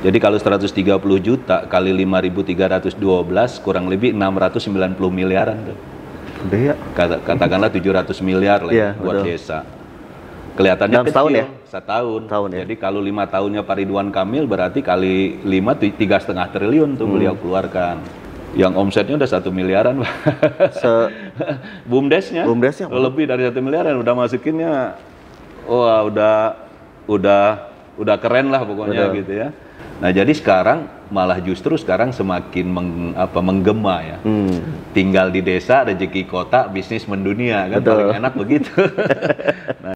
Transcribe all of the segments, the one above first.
Jadi kalau 130 juta kali 5.312 kurang lebih 690 miliaran tuh. Gede ya. Katakanlah 700 miliar lah Iya, buat betul. desa. Kelihatannya Dalam kecil, setahun ya? Setahun. Ya. Jadi kalau 5 tahunnya Pak Ridwan Kamil berarti kali 5 3,5 triliun tuh beliau keluarkan. Yang omsetnya udah 1 miliaran Pak. BUMDesnya lebih dari 1 miliaran udah masukinnya. Wah, udah keren lah pokoknya. Betul. Gitu ya. Nah, jadi sekarang malah justru sekarang semakin menggema ya. Tinggal di desa, rezeki kota, bisnis mendunia kan. Betul. Paling enak begitu. Nah,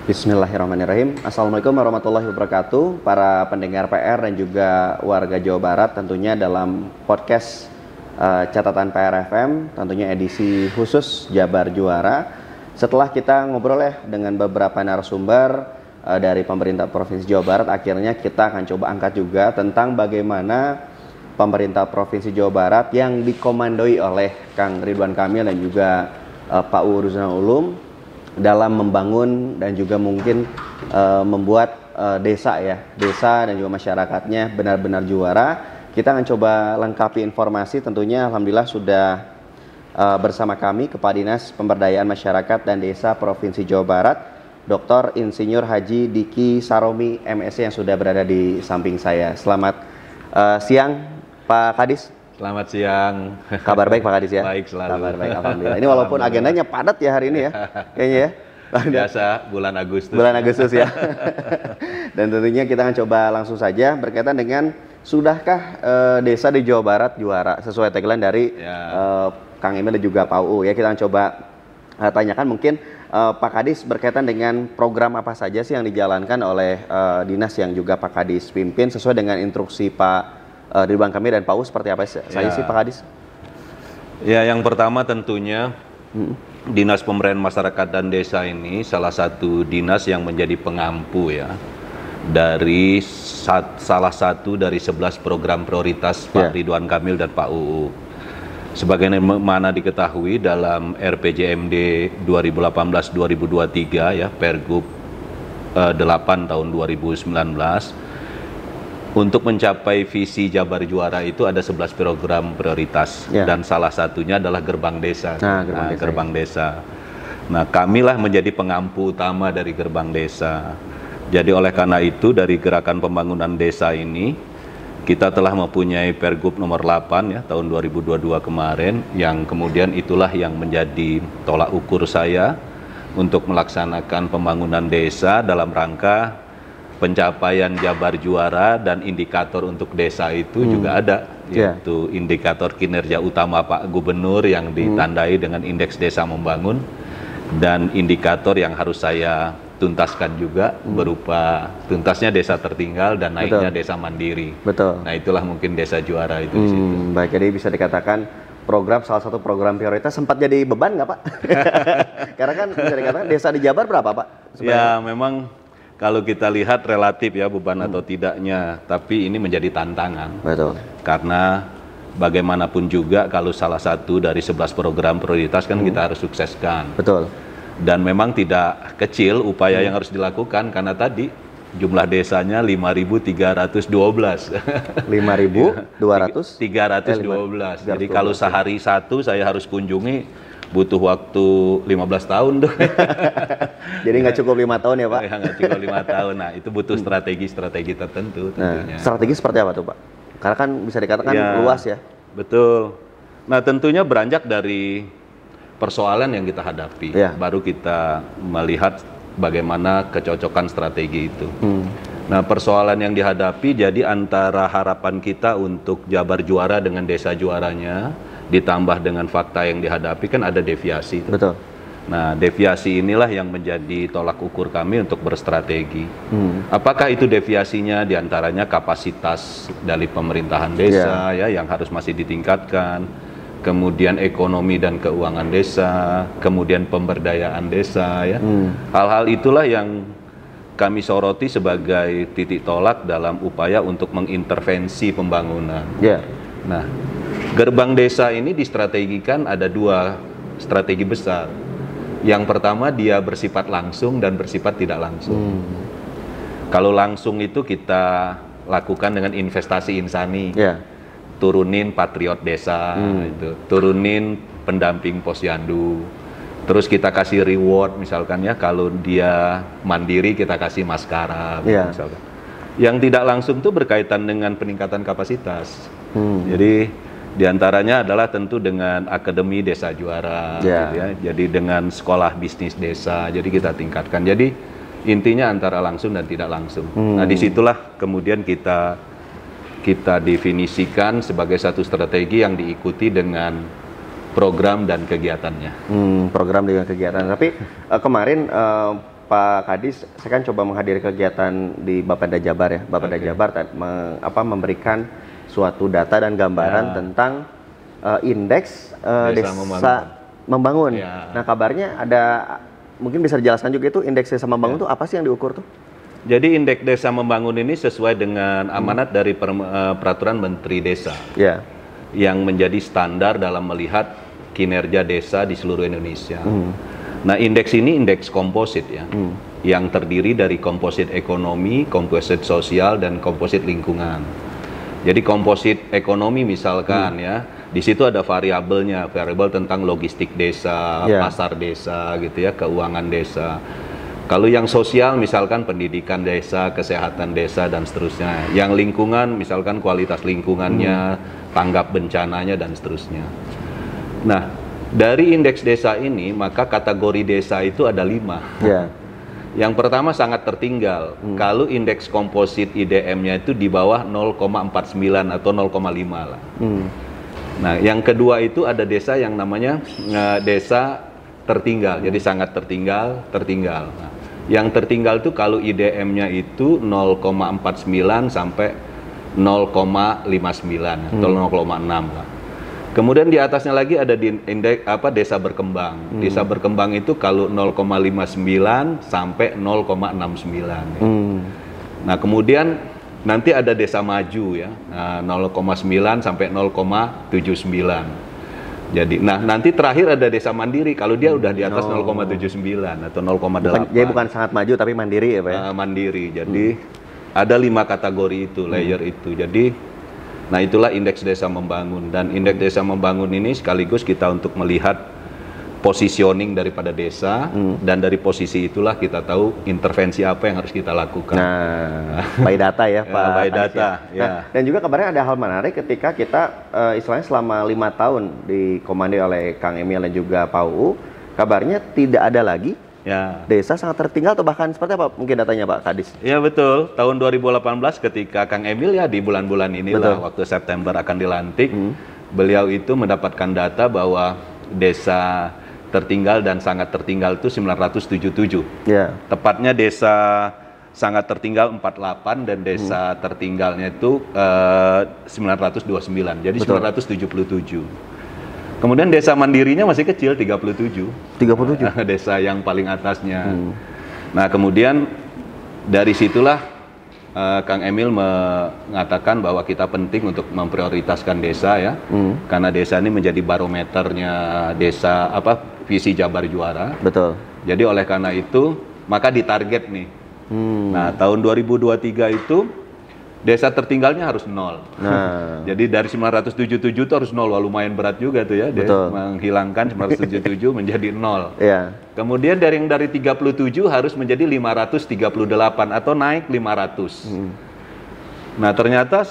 Bismillahirrahmanirrahim. Assalamualaikum warahmatullahi wabarakatuh. Para pendengar PR dan juga warga Jawa Barat, tentunya dalam podcast catatan PR FM, tentunya edisi khusus Jabar Juara. Setelah kita ngobrol ya dengan beberapa narasumber dari pemerintah Provinsi Jawa Barat, akhirnya kita akan coba angkat juga tentang bagaimana pemerintah Provinsi Jawa Barat yang dikomandoi oleh Kang Ridwan Kamil dan juga Pak Uu Ruzanul Ulum dalam membangun dan juga mungkin membuat desa dan juga masyarakatnya benar-benar juara. Kita akan coba lengkapi informasi, tentunya alhamdulillah sudah bersama kami Kepala Dinas Pemberdayaan Masyarakat dan Desa Provinsi Jawa Barat, Dr. Insinyur Haji Diki Saromi MSc yang sudah berada di samping saya. Selamat siang Pak Kadis. Selamat siang. Kabar baik Pak Kadis ya? Baik selalu. Kabar baik, alhamdulillah. Ini walaupun agendanya padat ya hari ini ya, kayaknya ya. Biasa bulan Agustus. Bulan Agustus ya. Dan tentunya kita akan coba langsung saja berkaitan dengan sudahkah desa di Jawa Barat juara sesuai tagline dari Kang Emil dan juga Pak Uu ya. Kita akan coba tanyakan mungkin Pak Kadis berkaitan dengan program apa saja sih yang dijalankan oleh dinas yang juga Pak Kadis pimpin sesuai dengan instruksi Pak Ridwan Kamil dan Pak Uu seperti apa saja sih Pak Kadis? Ya, yang pertama tentunya Dinas Pemberdayaan Masyarakat dan Desa ini salah satu dinas yang menjadi pengampu ya dari salah satu dari 11 program prioritas Pak Ridwan Kamil dan Pak Uu. Sebagaimana diketahui dalam RPJMD 2018-2023 ya, Pergub 8 tahun 2019, untuk mencapai visi Jabar Juara itu ada 11 program prioritas dan salah satunya adalah Gerbang Desa. Gerbang Desa. Nah, kamilah menjadi pengampu utama dari Gerbang Desa. Jadi oleh karena itu dari Gerakan Pembangunan Desa ini kita telah mempunyai Pergub nomor 8 ya tahun 2022 kemarin, yang kemudian itulah yang menjadi tolak ukur saya untuk melaksanakan pembangunan desa dalam rangka pencapaian Jabar Juara, dan indikator untuk desa itu juga ada, yaitu indikator kinerja utama Pak Gubernur yang ditandai dengan indeks desa membangun, dan indikator yang harus saya tuntaskan juga berupa tuntasnya desa tertinggal dan naiknya desa mandiri. Nah, itulah mungkin desa juara itu di situ. Baik, jadi bisa dikatakan salah satu program prioritas sempat jadi beban nggak Pak? Karena kan bisa dikatakan desa di Jabar berapa Pak? Ya, memang kalau kita lihat relatif ya beban atau tidaknya, tapi ini menjadi tantangan. Karena bagaimanapun juga kalau salah satu dari 11 program prioritas kan kita harus sukseskan. Dan memang tidak kecil upaya yang harus dilakukan karena tadi jumlah desanya 5.312. 5.200? Jadi kalau sehari satu saya harus kunjungi butuh waktu 15 tahun tuh. Jadi nggak cukup 5 tahun ya Pak? Ya, nggak cukup 5 tahun. Nah, itu butuh strategi-strategi tertentu tentunya. Strategi seperti apa tuh Pak? Karena kan bisa dikatakan luas ya. Betul. Nah, tentunya beranjak dari persoalan yang kita hadapi. Baru kita melihat bagaimana kecocokan strategi itu. Nah, persoalan yang dihadapi jadi antara harapan kita untuk Jabar Juara dengan desa juaranya, ditambah dengan fakta yang dihadapi kan ada deviasi. Nah, deviasi inilah yang menjadi tolak ukur kami untuk berstrategi. Apakah itu deviasinya diantaranya kapasitas dari pemerintahan desa ya yang harus masih ditingkatkan, kemudian ekonomi dan keuangan desa, kemudian pemberdayaan desa ya. Hal-hal itulah yang kami soroti sebagai titik tolak dalam upaya untuk mengintervensi pembangunan. Nah, Gerbang Desa ini distrategikan ada dua strategi besar. Yang pertama dia bersifat langsung dan bersifat tidak langsung. Kalau langsung itu kita lakukan dengan investasi insani, turunin patriot desa, itu, turunin pendamping posyandu. Terus kita kasih reward misalkan ya, kalau dia mandiri kita kasih maskara misalkan. Yang tidak langsung itu berkaitan dengan peningkatan kapasitas. Jadi diantaranya adalah tentu dengan Akademi Desa Juara, gitu ya. Jadi dengan sekolah bisnis desa. Jadi kita tingkatkan. Jadi intinya antara langsung dan tidak langsung. Nah disitulah kemudian kita definisikan sebagai satu strategi yang diikuti dengan program dan kegiatannya. Program dengan kegiatan. Tapi kemarin Pak Kadis, saya kan coba menghadiri kegiatan di Bapeda Jabar ya. Bapeda Jabar memberikan suatu data dan gambaran tentang indeks desa membangun. Nah, kabarnya ada, mungkin bisa dijelaskan juga itu indeks desa membangun itu apa sih yang diukur tuh? Jadi indeks desa membangun ini sesuai dengan amanat dari peraturan Menteri Desa. Yang menjadi standar dalam melihat kinerja desa di seluruh Indonesia. Nah, indeks ini indeks komposit ya, yang terdiri dari komposit ekonomi, komposit sosial, dan komposit lingkungan. Jadi komposit ekonomi misalkan ya, di situ ada variabelnya, variabel tentang logistik desa, pasar desa gitu ya, keuangan desa. Kalau yang sosial misalkan pendidikan desa, kesehatan desa, dan seterusnya. Yang lingkungan misalkan kualitas lingkungannya, tanggap bencananya, dan seterusnya. Nah, dari indeks desa ini, maka kategori desa itu ada 5. Yang pertama sangat tertinggal. Kalau indeks komposit IDM-nya itu di bawah 0,49 atau 0,5 lah. Nah, yang kedua itu ada desa yang namanya desa tertinggal. Jadi sangat tertinggal. Nah, yang tertinggal itu kalau IDM-nya itu 0,49 sampai 0,59 atau 0,6 lah. Kemudian di atasnya lagi ada di indeks desa berkembang. Desa berkembang itu kalau 0,59 sampai 0,69. Nah, kemudian nanti ada desa maju ya. 0,9 sampai 0,79. Jadi, nah nanti terakhir ada desa mandiri kalau dia udah di atas 0,79 atau 0,8. Jadi bukan sangat maju tapi mandiri ya, Pak ya? Mandiri. Jadi ada 5 kategori itu, layer itu. Jadi nah itulah indeks desa membangun, dan indeks desa membangun ini sekaligus kita untuk melihat positioning daripada desa, dan dari posisi itulah kita tahu intervensi apa yang harus kita lakukan. Nah, by data ya Pak. By data, ya. Nah, dan juga kabarnya ada hal menarik ketika kita istilahnya selama 5 tahun dikomandi oleh Kang Emil dan juga Pak UU, kabarnya tidak ada lagi desa sangat tertinggal atau bahkan seperti apa mungkin datanya Pak Kadis? Ya betul, tahun 2018 ketika Kang Emil ya di bulan-bulan inilah waktu September akan dilantik, beliau itu mendapatkan data bahwa desa tertinggal dan sangat tertinggal itu 977. Tepatnya desa sangat tertinggal 48 dan desa tertinggalnya itu 929, jadi 977. Kemudian desa mandirinya masih kecil, 37. Desa yang paling atasnya. Nah, kemudian dari situlah Kang Emil mengatakan bahwa kita penting untuk memprioritaskan desa ya. Karena desa ini menjadi barometernya desa visi Jabar Juara. Betul. Jadi oleh karena itu maka ditarget nih. Nah, tahun 2023 itu desa tertinggalnya harus 0. Nah. Jadi dari 977 itu harus 0. Wah, lumayan berat juga tuh ya. Menghilangkan 977 menjadi 0. Kemudian dari 37 harus menjadi 538 atau naik 500. Nah, ternyata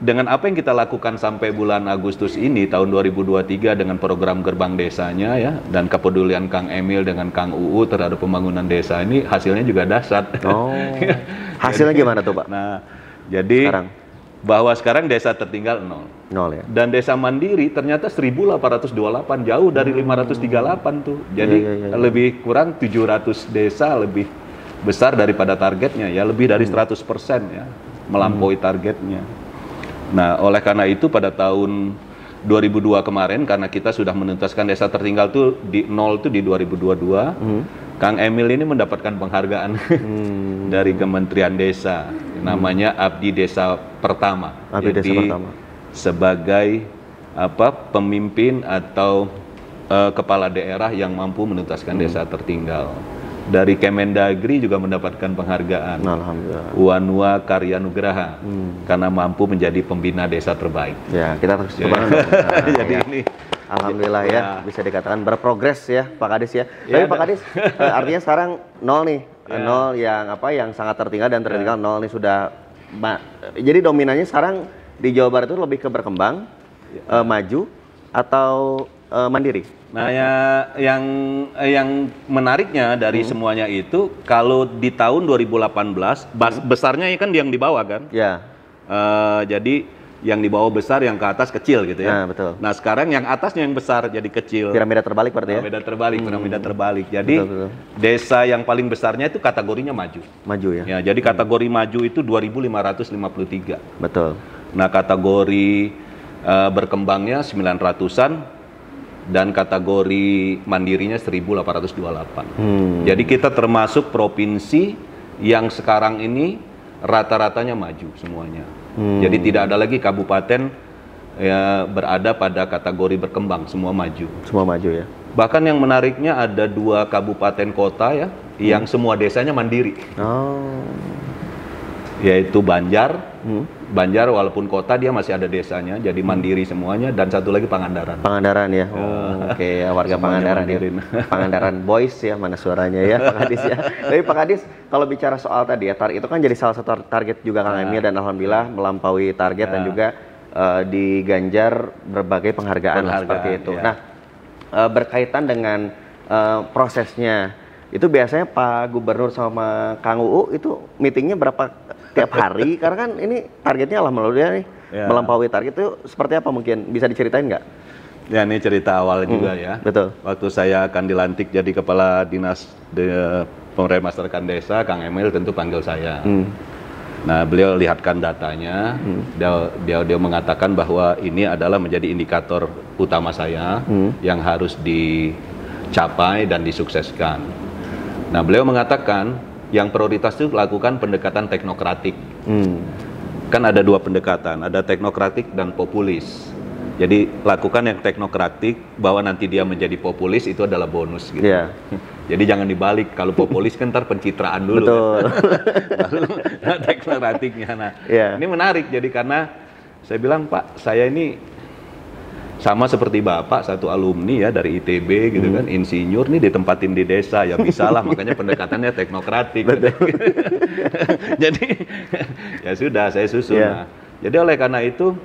dengan apa yang kita lakukan sampai bulan Agustus ini tahun 2023 dengan program gerbang desanya ya, dan kepedulian Kang Emil dengan Kang UU terhadap pembangunan desa ini, hasilnya juga dahsyat. Hasilnya gimana tuh Pak? Nah, jadi bahwa sekarang desa tertinggal 0 ya. Dan desa mandiri ternyata 1828, jauh dari 538 tuh. Jadi lebih kurang 700 desa lebih besar daripada targetnya ya, lebih dari 100% ya, melampaui targetnya. Nah, oleh karena itu pada tahun 2002 kemarin, karena kita sudah menuntaskan desa tertinggal tuh di 0 tuh di 2022, Kang Emil ini mendapatkan penghargaan dari Kementerian Desa, namanya Abdi Desa Pertama. Abdi Desa Pertama. Sebagai pemimpin atau kepala daerah yang mampu menuntaskan desa tertinggal. Dari Kemendagri juga mendapatkan penghargaan. Alhamdulillah. Uanua Karya Nugraha karena mampu menjadi pembina desa terbaik. Ya, kita terus banget. Jadi ini alhamdulillah ya, bisa dikatakan berprogres ya Pak Kadis ya. Tapi Pak Kadis artinya sekarang 0 nih. 0 yang sangat tertinggal dan tertinggal 0 nih sudah jadi dominannya sekarang di Jawa Barat itu lebih ke berkembang, maju atau mandiri. Nah, yang menariknya dari semuanya itu, kalau di tahun 2018 besarnya kan yang di bawah kan? Ya. Jadi yang di bawah besar, yang ke atas kecil gitu ya. Nah, betul. Nah, sekarang yang atasnya yang besar jadi kecil. Piramida terbalik berarti ya? Piramida terbalik. Jadi betul. Desa yang paling besarnya itu kategorinya maju. Maju ya? Ya, jadi kategori maju itu 2.553. Betul. Nah, kategori berkembangnya 900-an. Dan kategori mandirinya 1.828. Jadi kita termasuk provinsi yang sekarang ini rata-ratanya maju semuanya. Jadi tidak ada lagi kabupaten ya berada pada kategori berkembang, semua maju. Semua maju ya. Bahkan yang menariknya ada 2 kabupaten kota ya, yang semua desanya mandiri. Yaitu Banjar. Banjar walaupun kota dia masih ada desanya, jadi mandiri semuanya, dan satu lagi Pangandaran. Pangandaran ya. Oke, warga Pangandaran ya. Pangandaran Boys ya, mana suaranya ya Pak Kadis ya. Tapi Pak Kadis, kalau bicara soal tadi ya, target itu kan jadi salah satu target juga Kang Emil, dan alhamdulillah melampaui target dan juga diganjar berbagai penghargaan seperti itu. Nah, berkaitan dengan prosesnya, itu biasanya Pak Gubernur sama Kang UU itu meetingnya berapa tiap hari? Karena kan ini targetnya alhamdulillah nih melampaui target. Itu seperti apa, mungkin bisa diceritain nggak? Ya, ini cerita awal juga ya. Betul. Waktu saya akan dilantik jadi Kepala Dinas Pemberdayaan Masyarakat Desa, Kang Emil tentu panggil saya. Nah, beliau lihatkan datanya, dia mengatakan bahwa ini adalah menjadi indikator utama saya yang harus dicapai dan disukseskan. Nah, beliau mengatakan yang prioritas itu lakukan pendekatan teknokratik. Kan ada 2 pendekatan, ada teknokratik dan populis. Jadi lakukan yang teknokratik, bahwa nanti dia menjadi populis itu adalah bonus gitu. Jadi jangan dibalik, kalau populis kan ntar pencitraan dulu. Betul. Kan? Baru teknokratiknya. Nah, ini menarik, jadi karena saya bilang, Pak, saya ini sama seperti Bapak, satu alumni ya dari ITB gitu kan, insinyur nih ditempatin di desa, ya bisalah, makanya pendekatannya teknokratik. Jadi ya sudah, saya susun. Nah, jadi oleh karena itu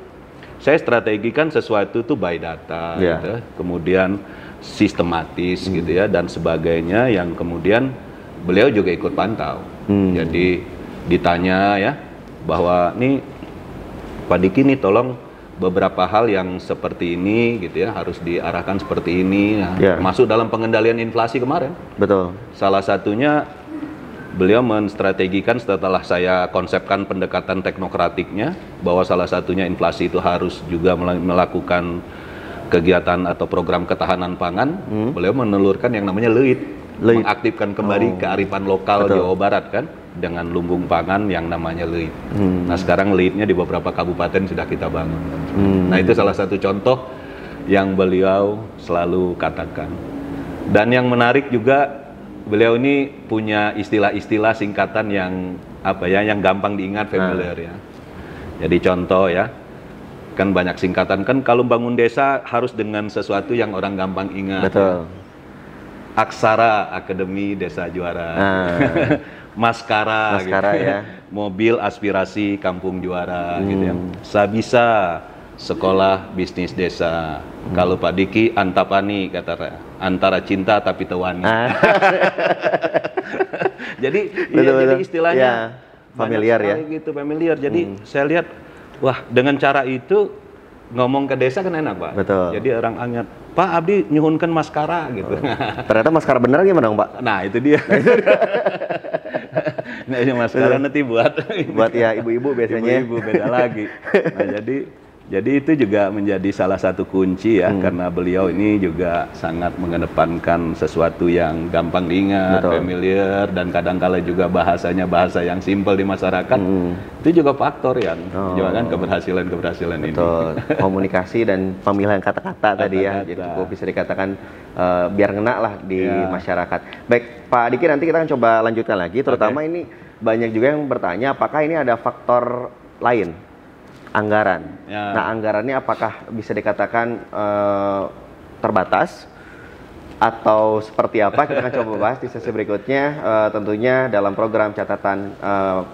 saya strategikan sesuatu tuh by data, gitu, kemudian sistematis gitu ya, dan sebagainya, yang kemudian beliau juga ikut pantau. Jadi ditanya ya, bahwa nih Pak Diki nih tolong beberapa hal yang seperti ini gitu ya, harus diarahkan seperti ini. Nah, masuk dalam pengendalian inflasi kemarin. Betul. Salah satunya beliau menstrategikan setelah saya konsepkan pendekatan teknokratiknya, bahwa salah satunya inflasi itu harus juga melakukan kegiatan atau program ketahanan pangan. Beliau menelurkan yang namanya LEIT. Mengaktifkan kembali kearifan lokal Jawa Barat kan, dengan lumbung pangan yang namanya LEIT. Nah, sekarang LEIT-nya di beberapa kabupaten sudah kita bangun. Nah, itu salah satu contoh yang beliau selalu katakan. Dan yang menarik juga, beliau ini punya istilah-istilah singkatan yang yang gampang diingat, familiar ya. Jadi contoh ya, kan banyak singkatan kan, kalau bangun desa harus dengan sesuatu yang orang gampang ingat. Betul. Aksara, Akademi Desa Juara. Maskara gitu. Ya. Mobil aspirasi Kampung Juara gitu ya. Sabisa, Sekolah Bisnis Desa. Kalau Pak Diki, Antapani, kata antara cinta tapi tewani. Jadi jadi istilahnya familiar ya. Gitu, familiar. Jadi saya lihat, wah, dengan cara itu ngomong ke desa kan enak, Pak. Betul. Jadi orang anget, Pak Abdi nyuhunkan maskara gitu. Ternyata maskara bener gimana dong, Pak? Nah, itu dia. Nah, ini maskara nanti buat ya ibu-ibu biasanya. Ibu-ibu beda lagi. Nah, jadi Jadi itu juga menjadi salah satu kunci ya, karena beliau ini juga sangat mengedepankan sesuatu yang gampang diingat, familiar, dan kadang-kala juga bahasanya bahasa yang simpel di masyarakat. Itu juga faktor yang juga kan keberhasilan ini. Komunikasi dan pemilihan kata-kata tadi ya, jadi cukup bisa dikatakan biar ngena lah di masyarakat. Baik, Pak Diki, nanti kita akan coba lanjutkan lagi, terutama ini banyak juga yang bertanya apakah ini ada faktor lain, anggaran. Nah, anggarannya apakah bisa dikatakan terbatas atau seperti apa? Kita akan coba bahas di sesi berikutnya, tentunya dalam program catatan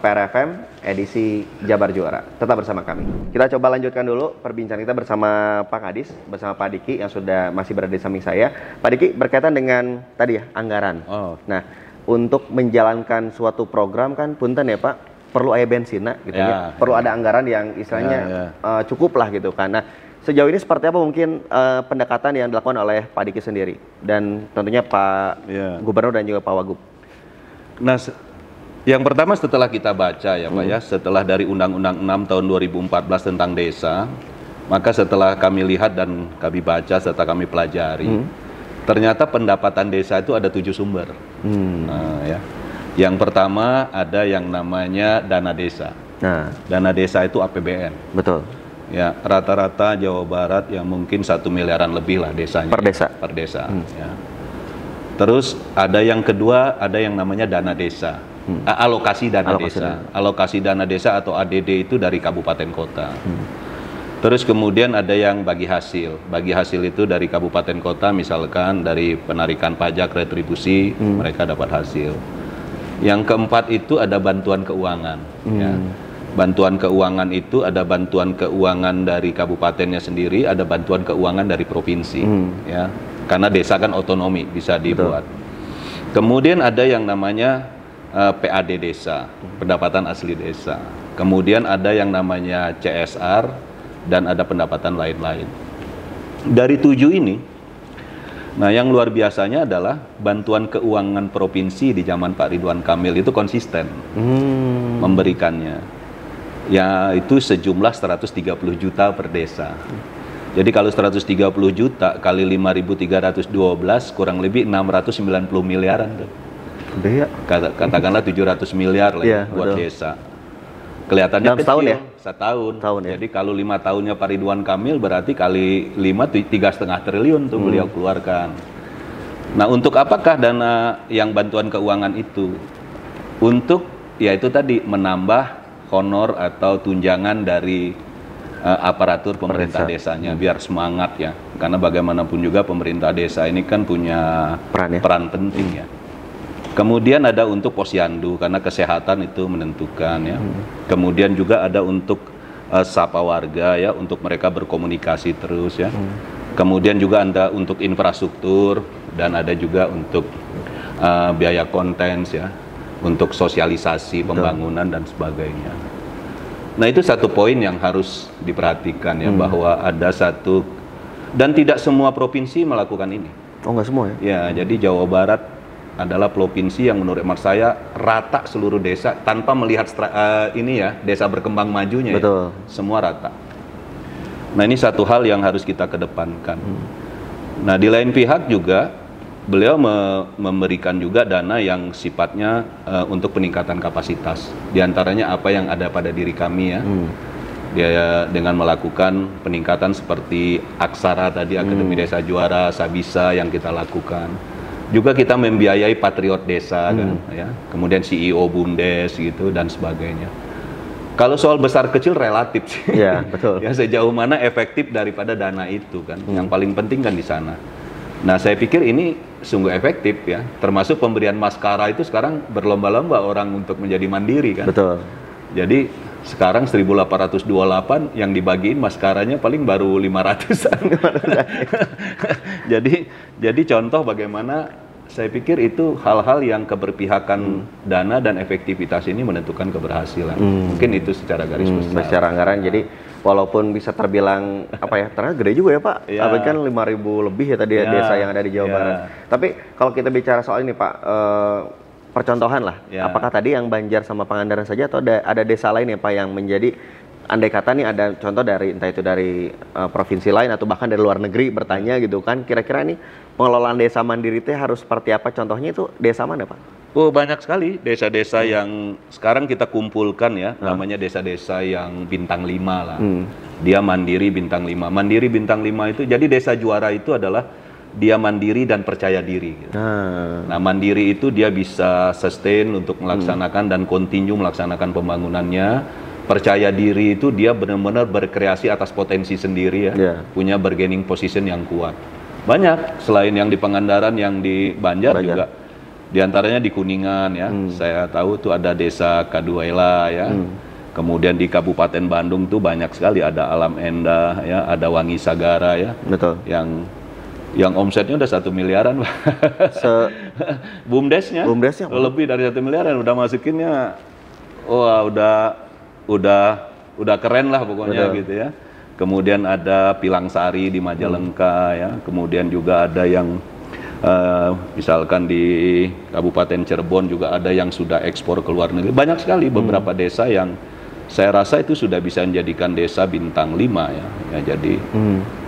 PRFM edisi Jabar Juara. Tetap bersama kami. Kita coba lanjutkan dulu perbincangan kita bersama Pak Kadis, bersama Pak Diki yang sudah masih berada di samping saya. Pak Diki, berkaitan dengan tadi ya, anggaran. Nah, untuk menjalankan suatu program kan punten ya Pak, perlu aya bensin gitu ya. Perlu ada anggaran yang istilahnya cukup lah gitu kan. Nah, sejauh ini seperti apa mungkin pendekatan yang dilakukan oleh Pak Diki sendiri dan tentunya Pak Gubernur dan juga Pak Wagub? Nah, yang pertama setelah kita baca ya Pak ya, setelah dari Undang-Undang 6 tahun 2014 tentang desa, maka setelah kami lihat dan kami baca serta kami pelajari, ternyata pendapatan desa itu ada 7 sumber. Nah, ya. Yang pertama ada yang namanya dana desa. Nah, dana desa itu APBN. Betul. Ya, rata-rata Jawa Barat yang mungkin 1 miliaran lebih lah desanya. Per desa. Per desa. Ya. Terus ada yang kedua, ada yang namanya dana desa. Alokasi dana desa. Alokasi dana desa atau ADD itu dari kabupaten kota. Terus kemudian ada yang bagi hasil. Bagi hasil itu dari kabupaten kota, misalkan dari penarikan pajak retribusi, mereka dapat hasil. Yang keempat itu ada bantuan keuangan. Ya. Bantuan keuangan itu ada bantuan keuangan dari kabupatennya sendiri, ada bantuan keuangan dari provinsi. Ya. Karena desa kan otonomi, bisa dibuat. Kemudian ada yang namanya PAD desa, pendapatan asli desa. Kemudian ada yang namanya CSR, dan ada pendapatan lain-lain. Dari 7 ini, nah yang luar biasanya adalah bantuan keuangan provinsi di zaman Pak Ridwan Kamil itu konsisten memberikannya. Ya itu sejumlah 130 juta per desa. Jadi kalau 130 juta kali 5.312 kurang lebih 690 miliaran tuh. Gede ya. Katakanlah 700 miliar lah buat desa. Kelihatannya dalam kecil, setahun ya? Setahun. Ya? Jadi kalau 5 tahunnya Pak Ridwan Kamil berarti kali 5 3,5 triliun tuh beliau keluarkan. Nah, untuk apakah dana yang bantuan keuangan itu? Untuk ya itu tadi menambah honor atau tunjangan dari aparatur pemerintah desanya biar semangat ya. Karena bagaimanapun juga pemerintah desa ini kan punya peran penting ya. Kemudian ada untuk posyandu karena kesehatan itu menentukan ya. Kemudian juga ada untuk sapa warga ya, untuk mereka berkomunikasi terus ya. Kemudian juga ada untuk infrastruktur dan ada juga untuk biaya konten ya, untuk sosialisasi pembangunan dan sebagainya. Nah itu satu poin yang harus diperhatikan ya, bahwa ada satu, dan tidak semua provinsi melakukan ini. Oh nggak semua ya? Ya, jadi Jawa Barat adalah provinsi yang menurut emak saya rata seluruh desa tanpa melihat ini ya, desa berkembang majunya. Betul. Ya, semua rata. Nah ini satu hal yang harus kita kedepankan. Nah di lain pihak juga beliau memberikan juga dana yang sifatnya untuk peningkatan kapasitas. Di antaranya apa yang ada pada diri kami ya. Dia dengan melakukan peningkatan seperti Aksara tadi, Akademi Desa Juara, Sabisa yang kita lakukan. Juga kita membiayai Patriot Desa kan, ya. Kemudian CEO BUMDes gitu dan sebagainya. Kalau soal besar kecil relatif sih. Ya, betul. Ya sejauh mana efektif daripada dana itu kan. Yang paling penting kan di sana. Nah, saya pikir ini sungguh efektif ya. Termasuk pemberian maskara itu sekarang berlomba-lomba orang untuk menjadi mandiri kan. Betul. Jadi sekarang 1828 yang dibagiin maskaranya paling baru 500-an. jadi contoh bagaimana saya pikir itu hal-hal yang keberpihakan dana dan efektivitas ini menentukan keberhasilan. Mungkin itu secara garis besar. Secara anggaran, jadi walaupun bisa terbilang apa ya, ternyata gede juga ya Pak. Ya. Tapi kan 5.000 lebih ya tadi desa yang ada di Jawa Barat. Tapi kalau kita bicara soal ini Pak, percontohan lah, apakah tadi yang Banjar sama Pangandaran saja atau ada desa lain ya Pak yang menjadi andai kata nih ada contoh dari entah itu dari provinsi lain atau bahkan dari luar negeri bertanya gitu kan, kira-kira nih pengelolaan desa mandiri itu harus seperti apa? Contohnya itu desa mana, Pak? Oh, banyak sekali desa-desa yang sekarang kita kumpulkan ya, namanya desa-desa yang bintang 5 lah. Dia mandiri bintang 5. Mandiri bintang 5 itu, jadi desa juara itu adalah dia mandiri dan percaya diri. Gitu. Nah, mandiri itu dia bisa sustain untuk melaksanakan dan continue melaksanakan pembangunannya. Percaya diri itu dia benar-benar berkreasi atas potensi sendiri ya, punya bargaining position yang kuat. Banyak, selain yang di Pangandaran, yang di Banjar juga. Di antaranya di Kuningan ya, saya tahu tuh ada desa Kaduela ya. Kemudian di Kabupaten Bandung tuh banyak sekali, ada Alam Endah ya, ada Wangi Sagara ya. Betul. Yang omsetnya udah 1 miliaran, BUMDesnya lebih dari 1 miliaran, udah masukinnya, wah udah keren lah pokoknya. Betul. Gitu ya. Kemudian ada Pilangsari di Majalengka ya, kemudian juga ada yang misalkan di Kabupaten Cirebon juga ada yang sudah ekspor ke luar negeri. Banyak sekali beberapa desa yang saya rasa itu sudah bisa menjadikan desa bintang 5 ya. Jadi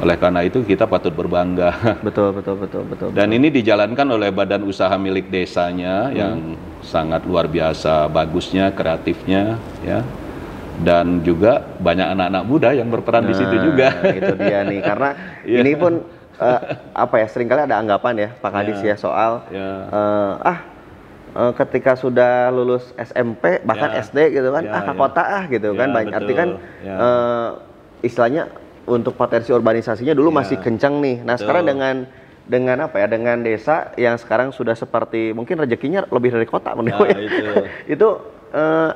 oleh karena itu kita patut berbangga. Betul. Dan ini dijalankan oleh badan usaha milik desanya yang sangat luar biasa bagusnya, kreatifnya ya. Dan juga banyak anak-anak muda yang berperan di situ juga. Itu dia nih, karena ini pun seringkali ada anggapan ya Pak Kadis ya soal ketika sudah lulus SMP bahkan SD gitu kan ke kota gitu kan, banyak arti kan istilahnya untuk potensi urbanisasinya dulu masih kencang nih. Nah sekarang dengan desa yang sekarang sudah seperti mungkin rezekinya lebih dari kota itu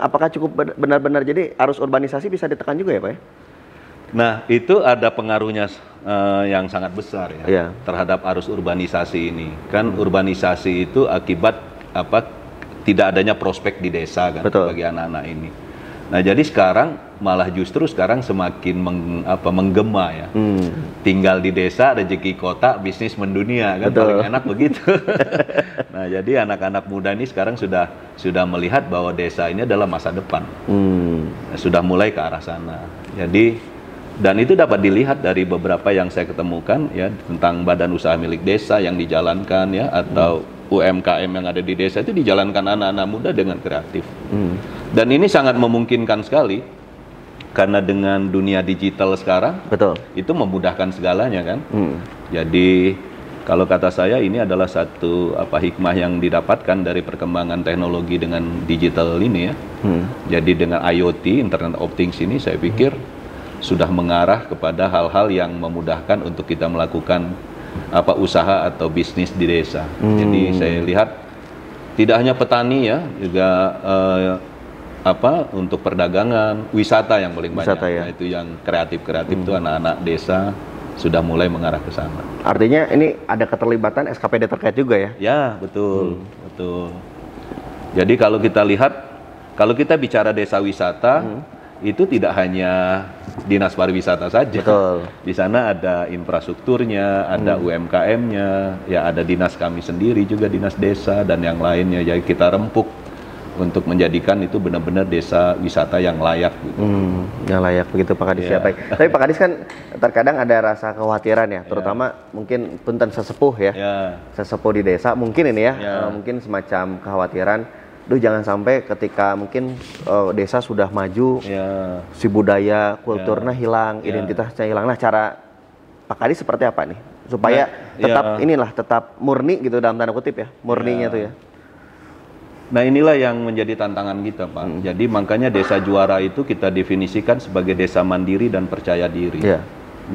apakah cukup benar-benar jadi arus urbanisasi bisa ditekan juga ya Pak ya? Nah, itu ada pengaruhnya yang sangat besar ya terhadap arus urbanisasi ini. Kan urbanisasi itu akibat tidak adanya prospek di desa kan. Betul. Bagi anak-anak ini. Nah, jadi sekarang malah justru semakin menggema ya. Tinggal di desa, rezeki kota, bisnis mendunia kan. Betul. Paling enak begitu. Nah, jadi anak-anak muda ini sekarang sudah melihat bahwa desa ini adalah masa depan. Sudah mulai ke arah sana. Jadi dan itu dapat dilihat dari beberapa yang saya ketemukan ya tentang badan usaha milik desa yang dijalankan ya atau UMKM yang ada di desa itu dijalankan anak-anak muda dengan kreatif. Dan ini sangat memungkinkan sekali karena dengan dunia digital sekarang, itu memudahkan segalanya kan. Jadi kalau kata saya ini adalah satu hikmah yang didapatkan dari perkembangan teknologi dengan digital ini ya. Jadi dengan IoT, Internet of Things ini saya pikir sudah mengarah kepada hal-hal yang memudahkan untuk kita melakukan usaha atau bisnis di desa. Jadi saya lihat tidak hanya petani ya, juga untuk perdagangan, wisata yang paling banyak. Nah, itu yang kreatif itu anak-anak desa sudah mulai mengarah ke sana. Artinya ini ada keterlibatan SKPD terkait juga ya? Ya, betul. Jadi kalau kita lihat, kalau kita bicara desa wisata, itu tidak hanya dinas pariwisata saja. Betul. Di sana ada infrastrukturnya, ada UMKM-nya, ya ada dinas kami sendiri juga, dinas desa dan yang lainnya. Jadi kita rempuk untuk menjadikan itu benar-benar desa wisata yang layak. Gitu. Yang layak begitu Pak Kadis ya. Tapi Pak Kadis kan terkadang ada rasa kekhawatiran ya, terutama mungkin punten sesepuh ya, sesepuh di desa mungkin ini ya, mungkin semacam kekhawatiran. Jangan sampai ketika mungkin desa sudah maju, si budaya, kulturnya hilang, identitasnya hilang. Nah, cara Pak Kadis seperti apa nih? Supaya tetap murni gitu dalam tanda kutip ya, murninya tuh ya. Nah, inilah yang menjadi tantangan kita, Pak. Jadi makanya desa juara itu kita definisikan sebagai desa mandiri dan percaya diri.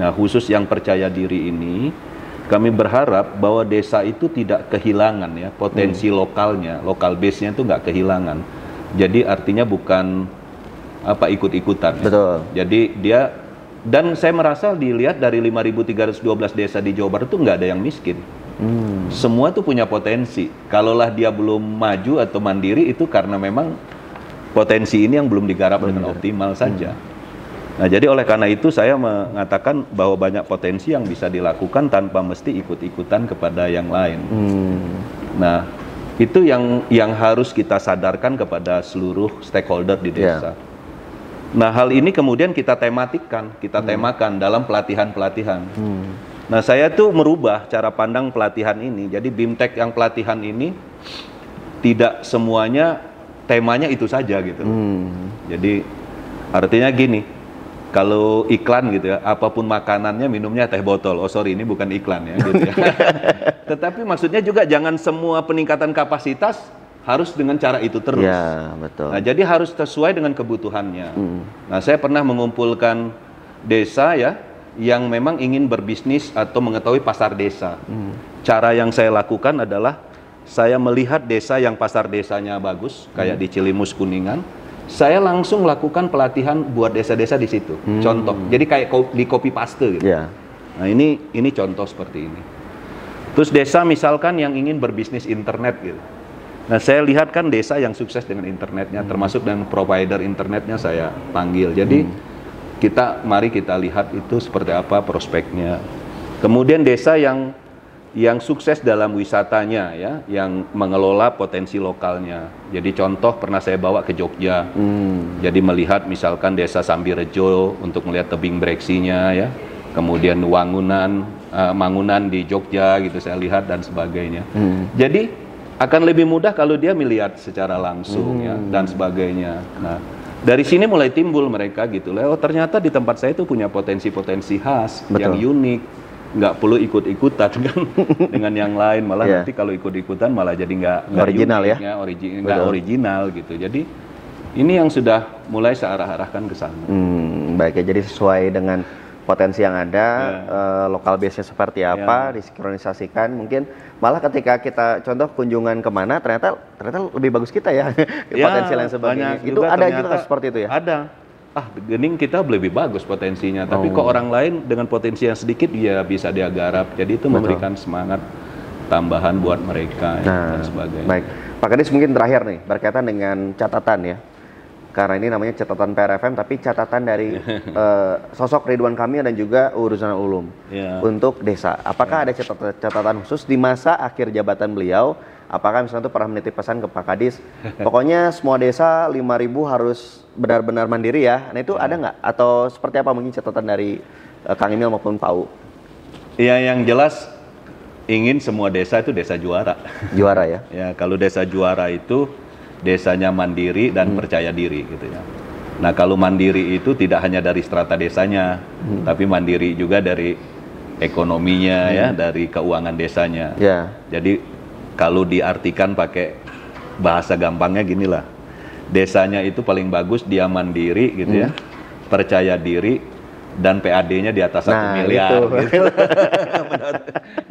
Nah, khusus yang percaya diri ini, kami berharap bahwa desa itu tidak kehilangan ya potensi lokalnya, lokal base-nya itu nggak kehilangan. Jadi artinya bukan ikut-ikutan. Betul. Ya. Jadi dia, dan saya merasa dilihat dari 5.312 desa di Jawa Barat itu nggak ada yang miskin. Semua tuh punya potensi. Kalaulah dia belum maju atau mandiri itu karena memang potensi ini yang belum digarap dengan optimal saja. Nah, jadi oleh karena itu saya mengatakan bahwa banyak potensi yang bisa dilakukan tanpa mesti ikut-ikutan kepada yang lain. Nah, itu yang harus kita sadarkan kepada seluruh stakeholder di desa. Nah, hal ini kemudian kita temakan dalam pelatihan-pelatihan. Nah, saya tuh merubah cara pandang pelatihan ini. Jadi BIMTEK yang pelatihan ini tidak semuanya temanya itu saja gitu. Jadi artinya gini, kalau iklan gitu ya, apapun makanannya minumnya teh botol. Oh sorry, ini bukan iklan ya. Gitu ya. Tetapi maksudnya juga jangan semua peningkatan kapasitas harus dengan cara itu terus. Ya, betul. Nah, jadi harus sesuai dengan kebutuhannya. Nah, saya pernah mengumpulkan desa ya yang memang ingin berbisnis atau mengetahui pasar desa. Cara yang saya lakukan adalah saya melihat desa yang pasar desanya bagus, kayak di Cilimus Kuningan. Saya langsung lakukan pelatihan buat desa-desa di situ. Contoh. Jadi kayak di copy paste gitu. Ya. Nah, ini contoh seperti ini. Terus desa misalkan yang ingin berbisnis internet gitu. Nah, saya lihat kan desa yang sukses dengan internetnya, termasuk dengan provider internetnya saya panggil. Jadi mari kita lihat itu seperti apa prospeknya. Kemudian desa yang sukses dalam wisatanya ya, yang mengelola potensi lokalnya. Jadi contoh pernah saya bawa ke Jogja. Jadi melihat misalkan desa Sambirejo untuk melihat tebing breksinya ya. Kemudian Mangunan di Jogja gitu saya lihat dan sebagainya. Jadi akan lebih mudah kalau dia melihat secara langsung ya dan sebagainya. Nah, dari sini mulai timbul mereka gitu. Oh, ternyata di tempat saya itu punya potensi-potensi khas. Betul. Yang unik. Nggak perlu ikut-ikutan kan dengan yang lain, malah nanti kalau ikut-ikutan malah jadi nggak original unik, ya, nggak original gitu. Jadi ini yang sudah mulai saya arah-arahkan ke sana. Baik ya, jadi sesuai dengan potensi yang ada, lokal base-nya seperti apa, disinkronisasikan. Mungkin malah ketika kita contoh kunjungan kemana, ternyata lebih bagus kita ya, potensi yang sebagainya. Itu ada juga seperti itu ya? Ada. Gening kita lebih bagus potensinya, tapi kok orang lain dengan potensi yang sedikit dia bisa dia garap. Jadi itu memberikan semangat tambahan buat mereka dan sebagainya. Baik, Pak Kadis mungkin terakhir nih berkaitan dengan catatan ya. Karena ini namanya catatan PRFM, tapi catatan dari sosok Ridwan Kamil dan juga Ruzanul Ulum untuk desa. Apakah ada catatan khusus di masa akhir jabatan beliau? Apakah misalnya itu pernah menitip pesan ke Pak Kadis, pokoknya semua desa 5.000 harus benar-benar mandiri ya. Nah itu ada nggak? Atau seperti apa mungkin catatan dari Kang Emil maupun Pak U? Ya yang jelas ingin semua desa itu desa juara. Juara ya? Ya kalau desa juara itu desanya mandiri dan percaya diri gitu ya. Nah kalau mandiri itu tidak hanya dari strata desanya, tapi mandiri juga dari ekonominya ya, dari keuangan desanya. Jadi kalau diartikan pakai bahasa gampangnya gini lah, desanya itu paling bagus dia mandiri gitu ya, percaya diri dan PAD-nya di atas 1 miliar. Gitu.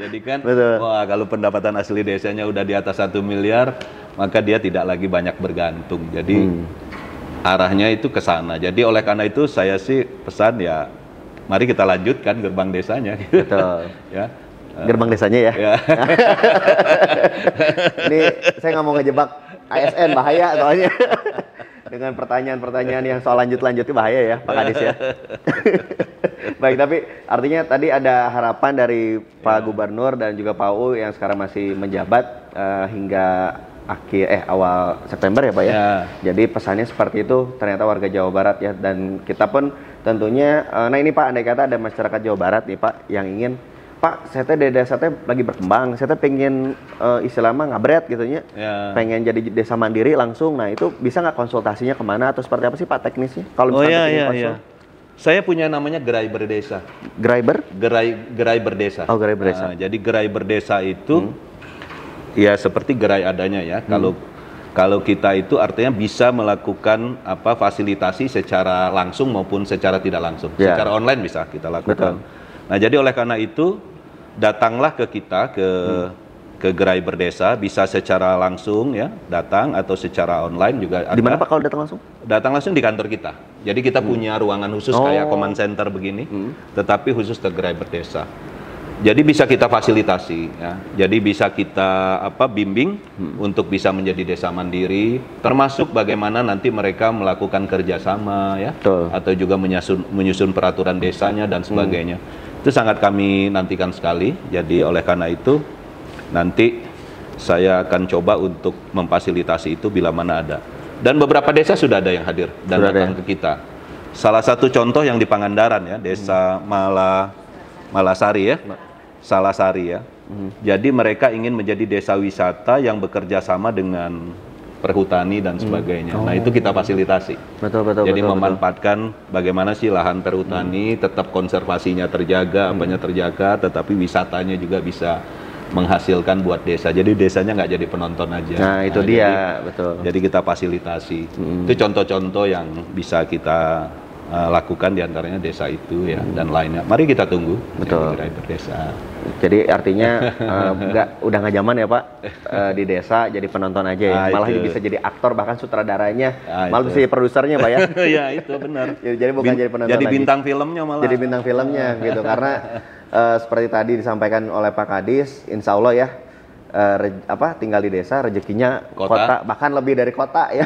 Jadi kan, wah kalau pendapatan asli desanya udah di atas 1 miliar, maka dia tidak lagi banyak bergantung. Jadi arahnya itu ke sana. Jadi oleh karena itu saya sih pesan ya, mari kita lanjutkan gerbang desanya. Betul. Ya. Gerbang desanya ya. Ini saya nggak mau ngejebak ASN, bahaya soalnya. Dengan pertanyaan-pertanyaan yang soal lanjut-lanjutnya bahaya ya Pak Kadis ya. Baik, tapi artinya tadi ada harapan dari Pak Gubernur dan juga Pak U yang sekarang masih menjabat hingga awal September ya Pak ya. Jadi pesannya seperti itu, ternyata warga Jawa Barat ya, dan kita pun tentunya, nah ini Pak, andai kata ada masyarakat Jawa Barat nih Pak yang ingin, Pak, saya teh di desa teh lagi berkembang, saya teh pengen istilahnya ngabret gitu ya, pengen jadi desa mandiri langsung. Nah itu bisa nggak konsultasinya kemana atau seperti apa sih Pak teknisnya? Kalau misalnya saya punya namanya Gerai Berdesa. Gerai Berdesa. Oh, Gerai Berdesa. Jadi Gerai Berdesa itu ya seperti gerai adanya ya. Kalau kita itu artinya bisa melakukan fasilitasi secara langsung maupun secara tidak langsung. Secara online bisa kita lakukan. Nah jadi oleh karena itu datanglah ke kita ke Gerai Berdesa, bisa secara langsung ya datang atau secara online juga ada. Di mana Pak kalau datang langsung? Datang langsung di kantor kita. Jadi kita punya ruangan khusus kayak command center begini, tetapi khusus ke Gerai Berdesa. Jadi bisa kita fasilitasi ya. Jadi bisa kita bimbing untuk bisa menjadi desa mandiri, termasuk bagaimana nanti mereka melakukan kerjasama ya, atau juga menyusun peraturan desanya dan sebagainya. Itu sangat kami nantikan sekali. Jadi oleh karena itu nanti saya akan coba untuk memfasilitasi itu bila mana ada. Dan beberapa desa sudah ada yang hadir dan datang ke kita. Salah satu contoh yang di Pangandaran ya, Desa Malasari ya, Salasari ya. Jadi mereka ingin menjadi desa wisata yang bekerja sama dengan perhutani dan sebagainya. Nah itu kita fasilitasi. Jadi memanfaatkan bagaimana sih lahan perhutani tetap konservasinya terjaga, apanya terjaga, tetapi wisatanya juga bisa menghasilkan buat desa. Jadi desanya nggak jadi penonton aja. Nah itu dia, betul. Jadi kita fasilitasi. Itu contoh-contoh yang bisa kita lakukan diantaranya desa itu ya dan lainnya. Mari kita tunggu. Betul. Desa. Jadi artinya udah nggak zaman ya Pak di desa jadi penonton aja ya. Malah bisa jadi aktor bahkan sutradaranya, malah bisa jadi produsernya Pak ya. Iya itu benar. Jadi bukan jadi penonton jadi lagi. Bintang filmnya malah. Jadi bintang filmnya gitu karena seperti tadi disampaikan oleh Pak Kadis, insya Allah ya tinggal di desa rezekinya kota bahkan lebih dari kota ya.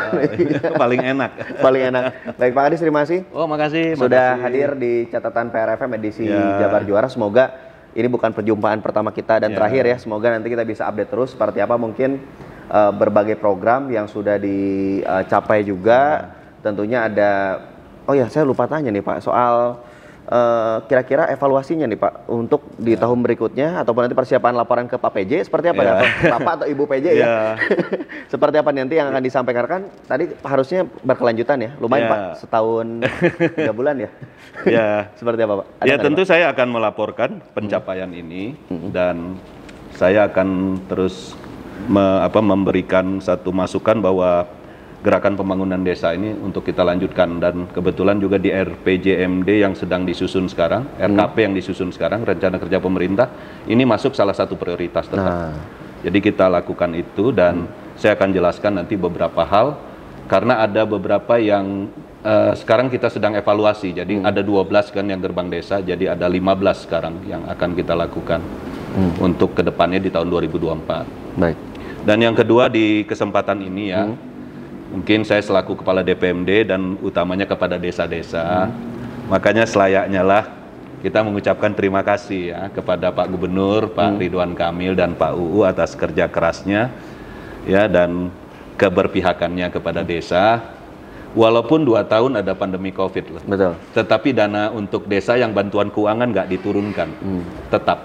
Paling enak. Paling enak. Baik Pak Kadis, terima kasih. Oh makasih. Sudah hadir di catatan PRFM edisi Jabar Juara. Semoga ini bukan perjumpaan pertama kita dan terakhir ya. Semoga nanti kita bisa update terus seperti apa mungkin berbagai program yang sudah dicapai juga. Tentunya ada, oh ya saya lupa tanya nih Pak soal kira-kira evaluasinya nih Pak untuk di tahun berikutnya ataupun nanti persiapan laporan ke Pak PJ seperti apa ya? Bapak atau Ibu PJ ya? Seperti apa nanti yang akan disampaikan? Tadi harusnya berkelanjutan ya, lumayan Pak, setahun 3 bulan ya? Seperti apa Pak? Ya tentu Pak? Saya akan melaporkan pencapaian ini dan saya akan terus memberikan satu masukan bahwa gerakan pembangunan desa ini untuk kita lanjutkan dan kebetulan juga di RPJMD yang sedang disusun sekarang, RKP yang disusun sekarang, rencana kerja pemerintah, ini masuk salah satu prioritas tetap. Jadi kita lakukan itu dan saya akan jelaskan nanti beberapa hal karena ada beberapa yang sekarang kita sedang evaluasi. Jadi ada 12 kan yang gerbang desa, jadi ada 15 sekarang yang akan kita lakukan untuk kedepannya di tahun 2024. Baik. Dan yang kedua di kesempatan ini ya, mungkin saya selaku Kepala DPMD dan utamanya kepada desa-desa, makanya selayaknya lah kita mengucapkan terima kasih ya kepada Pak Gubernur, Pak Ridwan Kamil dan Pak UU atas kerja kerasnya ya dan keberpihakannya kepada desa. Walaupun 2 tahun ada pandemi COVID loh. Betul. Tetapi dana untuk desa yang bantuan keuangan nggak diturunkan, tetap.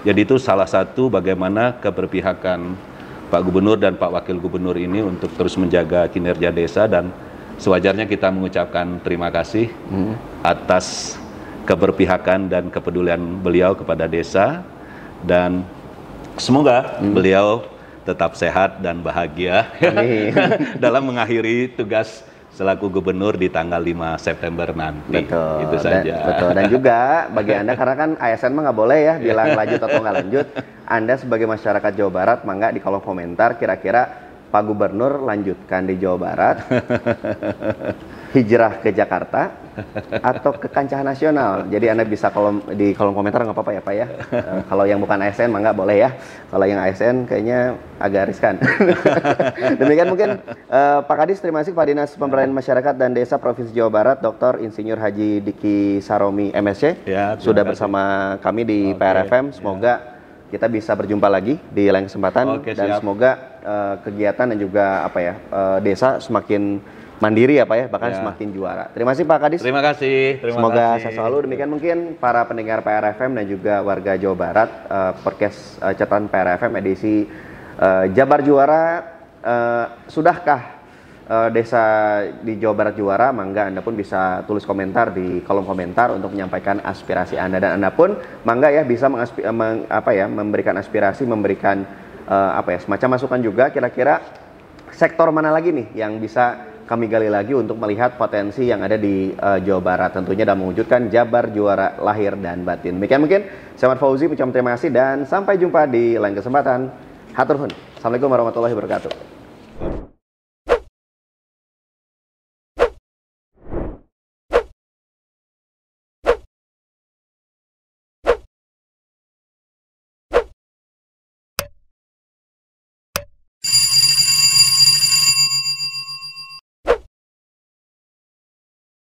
Jadi itu salah satu bagaimana keberpihakan Pak Gubernur dan Pak Wakil Gubernur ini untuk terus menjaga kinerja desa dan sewajarnya kita mengucapkan terima kasih atas keberpihakan dan kepedulian beliau kepada desa dan semoga beliau tetap sehat dan bahagia dalam mengakhiri tugas selaku gubernur di tanggal 5 September nanti. Betul. Itu saja. Betul. Dan juga bagi Anda, karena kan ASN mah nggak boleh ya bilang lanjut atau nggak lanjut. Anda sebagai masyarakat Jawa Barat, mangga di kolom komentar kira-kira Pak Gubernur lanjutkan di Jawa Barat, hijrah ke Jakarta, atau ke kancah nasional. Jadi Anda bisa di kolom komentar nggak apa-apa ya Pak ya. Kalau yang bukan ASN mangga boleh ya. Kalau yang ASN kayaknya agak riskan. Demikian mungkin Pak Kadis, terima kasih Pak Dinas Pemberdayaan Masyarakat dan Desa Provinsi Jawa Barat, Dr. Insinyur Haji Diki Saromi MSc, sudah bersama kami di PRFM. Semoga kita bisa berjumpa lagi di lain kesempatan dan semoga kegiatan dan juga desa semakin mandiri ya Pak ya, bahkan semakin juara. Terima kasih Pak Kadis. Terima kasih. Semoga sehat selalu. Demikian mungkin para pendengar PRFM dan juga warga Jawa Barat, podcast catatan PRFM edisi Jabar Juara. Sudahkah desa di Jawa Barat juara? Mangga Anda pun bisa tulis komentar di kolom komentar untuk menyampaikan aspirasi Anda, dan Anda pun mangga ya bisa memberikan aspirasi, memberikan semacam masukan juga kira-kira sektor mana lagi nih yang bisa kami gali lagi untuk melihat potensi yang ada di Jawa Barat, tentunya dalam mewujudkan Jabar Juara lahir dan batin. Demikian mungkin saya Ahmad Fauzi, ucapkan terima kasih dan sampai jumpa di lain kesempatan. Hatur nuhun. Assalamualaikum warahmatullahi wabarakatuh.